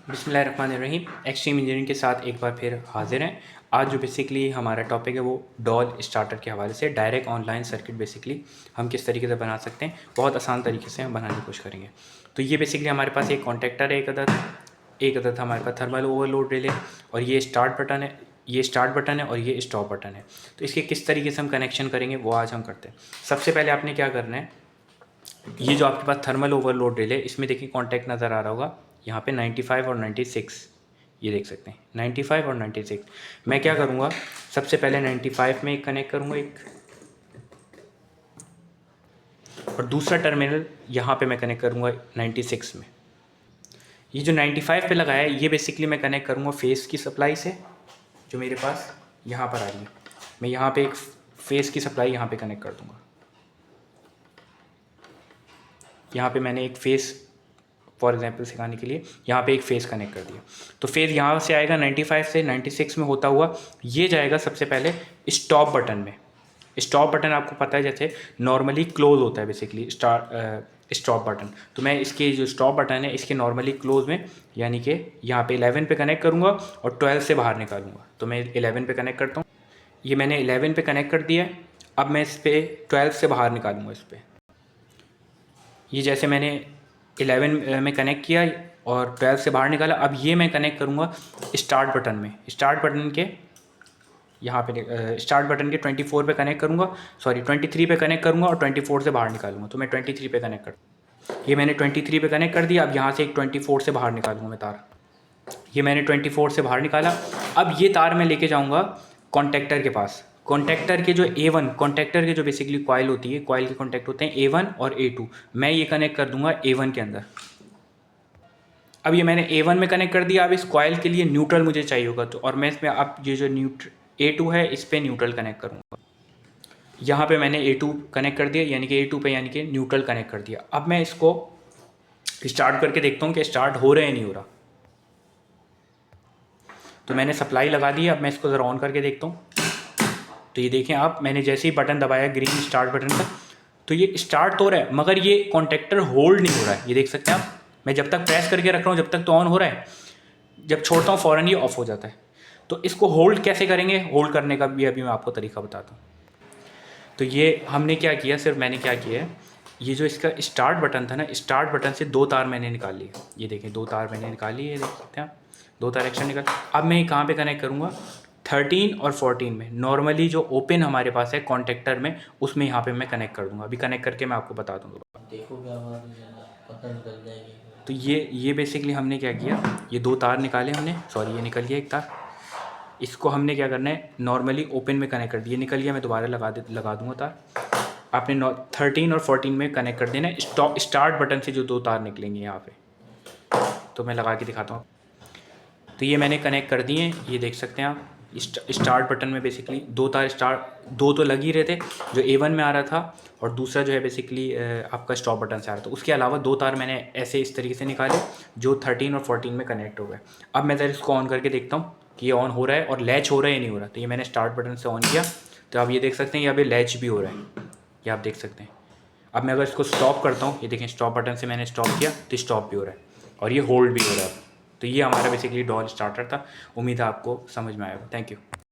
बिस्मिल्लाहिर्रहमानिर्रहीम। Extreme engineering के साथ एक बार फिर हाजिर हैं। आज जो बेसिकली हमारा टॉपिक है वो डॉल स्टार्टर के हवाले से डायरेक्ट ऑनलाइन सर्किट बेसिकली हम किस तरीके से बना सकते हैं, बहुत आसान तरीके से हम बनाने की कोशिश करेंगे। तो ये बेसिकली हमारे पास एक कॉन्टेक्टर है, एक अदद हमारे पास थर्मल ओवरलोड रिले, और ये स्टार्ट बटन है, ये स्टार्ट बटन है और ये स्टॉप बटन है। तो इसके किस तरीके से हम कनेक्शन करेंगे वो आज हम करते हैं। सबसे पहले आपने क्या करना है, ये जो आपके पास थर्मल ओवरलोड रिले, इसमें देखिए कॉन्टैक्ट नज़र आ रहा होगा यहाँ पे 95 और 96, ये देख सकते हैं 95 और 96। मैं क्या करूँगा, सबसे पहले 95 में एक कनेक्ट करूँगा एक, और दूसरा टर्मिनल यहाँ पे मैं कनेक्ट करूँगा 96 में। ये जो 95 पे लगाया है ये बेसिकली मैं कनेक्ट करूँगा फेस की सप्लाई से, जो मेरे पास यहाँ पर आ रही है। मैं यहाँ पे एक फेस की सप्लाई यहाँ पे कनेक्ट कर दूँगा। यहाँ पे मैंने एक फेस, फॉर एग्जांपल सिखाने के लिए यहाँ पे एक फेस कनेक्ट कर दिया। तो फेस यहाँ से आएगा 95 से 96 में होता हुआ, ये जाएगा सबसे पहले स्टॉप बटन में। स्टॉप बटन आपको पता है जैसे नॉर्मली क्लोज होता है बेसिकली स्टॉप बटन। तो मैं इसके जो स्टॉप बटन है इसके नॉर्मली क्लोज में, यानी कि यहाँ पे 11 पे कनेक्ट करूँगा और 12 से बाहर निकालूंगा। तो मैं 11 पे कनेक्ट करता हूँ, ये मैंने 11 पे कनेक्ट कर दिया है। अब मैं इस पर 12 से बाहर निकालूंगा इस पर। ये जैसे मैंने 11 में कनेक्ट किया और 12 से बाहर निकाला, अब ये मैं कनेक्ट करूँगा स्टार्ट बटन में। स्टार्ट बटन के यहाँ पे स्टार्ट बटन के 24 पे कनेक्ट करूँगा, सॉरी 23 पे कनेक्ट करूँगा और 24 से बाहर निकालूंगा। तो मैं 23 पे कनेक्ट कर, ये मैंने 23 पे कनेक्ट कर दिया। अब यहाँ से एक 24 से बाहर निकालूंगा मैं तार, ये मैंने 24 से बाहर निकाला। अब ये तार मैं लेके जाऊँगा कॉन्टेक्टर के पास। कॉन्टेक्टर के जो A1, कॉन्टेक्टर के जो बेसिकली कॉइल होती है, कॉइल के कॉन्टैक्ट होते हैं A1 और A2, मैं ये कनेक्ट कर दूंगा A1 के अंदर। अब ये मैंने A1 में कनेक्ट कर दिया। अब इस कॉइल के लिए न्यूट्रल मुझे चाहिए होगा, तो और मैं इसमें अब ये जो A2 है इस पर न्यूट्रल कनेक्ट करूँगा। यहाँ पे मैंने A2 कनेक्ट कर दिया, यानी कि A2 पे यानी कि न्यूट्रल कनेक्ट कर दिया। अब मैं इसको स्टार्ट करके देखता हूँ कि स्टार्ट हो रहा है नहीं हो रहा। तो मैंने सप्लाई लगा दी है, अब मैं इसको ज़रा ऑन करके देखता हूँ। तो ये देखें आप, मैंने जैसे ही बटन दबाया ग्रीन स्टार्ट बटन का, तो ये स्टार्ट तो हो रहा है मगर ये कॉन्टेक्टर होल्ड नहीं हो रहा है। ये देख सकते हैं आप, मैं जब तक प्रेस करके रख रहा हूँ जब तक तो ऑन हो रहा है, जब छोड़ता हूँ फ़ौरन ये ऑफ हो जाता है। तो इसको होल्ड कैसे करेंगे, होल्ड करने का भी अभी मैं आपको तरीका बताता हूँ। तो ये हमने क्या किया, सिर्फ मैंने क्या किया है, ये जो इसका स्टार्ट बटन था ना, स्टार्ट बटन से 2 तार मैंने निकाल लिए। ये देखें 2 तार मैंने निकाल लिए, ये देख सकते हैं आप 2 तार एक्शन निकाल। अब मैं कहाँ पे कनेक्ट करूँगा, 13 और 14 में। नॉर्मली जो ओपन हमारे पास है कॉन्टेक्टर में, उसमें यहाँ पे मैं कनेक्ट कर दूँगा। अभी कनेक्ट करके मैं आपको बता दूँगा, देखो क्या पता निकल जाएगी। तो ये बेसिकली हमने क्या किया, ये 2 तार निकाले हमने, सॉरी ये निकल गया एक तार। इसको हमने क्या करना है, नॉर्मली ओपन में कनेक्ट कर दिया, निकल गया, मैं दोबारा लगा दूँगा तार। आपने 13 और 14 में कनेक्ट कर देना स्टार्ट बटन से जो 2 तार निकलेंगे यहाँ पे। तो मैं लगा के दिखाता हूँ। तो ये मैंने कनेक्ट कर दिए, ये देख सकते हैं आप। स्टार्ट बटन में बेसिकली 2 तार, दो तो लग ही रहे थे, जो A1 में आ रहा था, और दूसरा जो है बेसिकली आपका स्टॉप बटन से आ रहा था। उसके अलावा 2 तार मैंने ऐसे इस तरीके से निकाले जो 13 और 14 में कनेक्ट हो गए। अब मैं ज़रा इसको ऑन करके देखता हूँ कि ये ऑन हो रहा है और लैच हो रहा है या नहीं हो रहा। तो ये मैंने स्टार्ट बटन से ऑन किया, तो आप ये देख सकते हैं यहाँ पे लैच भी हो रहा है, ये आप देख सकते हैं। अब मैं अगर इसको स्टॉप करता हूँ, ये देखें स्टॉप बटन से मैंने स्टॉप किया तो स्टॉप भी हो रहा है और ये होल्ड भी हो रहा है। तो ये हमारा बेसिकली डॉल स्टार्टर था। उम्मीद है आपको समझ में आएगा। Thank you.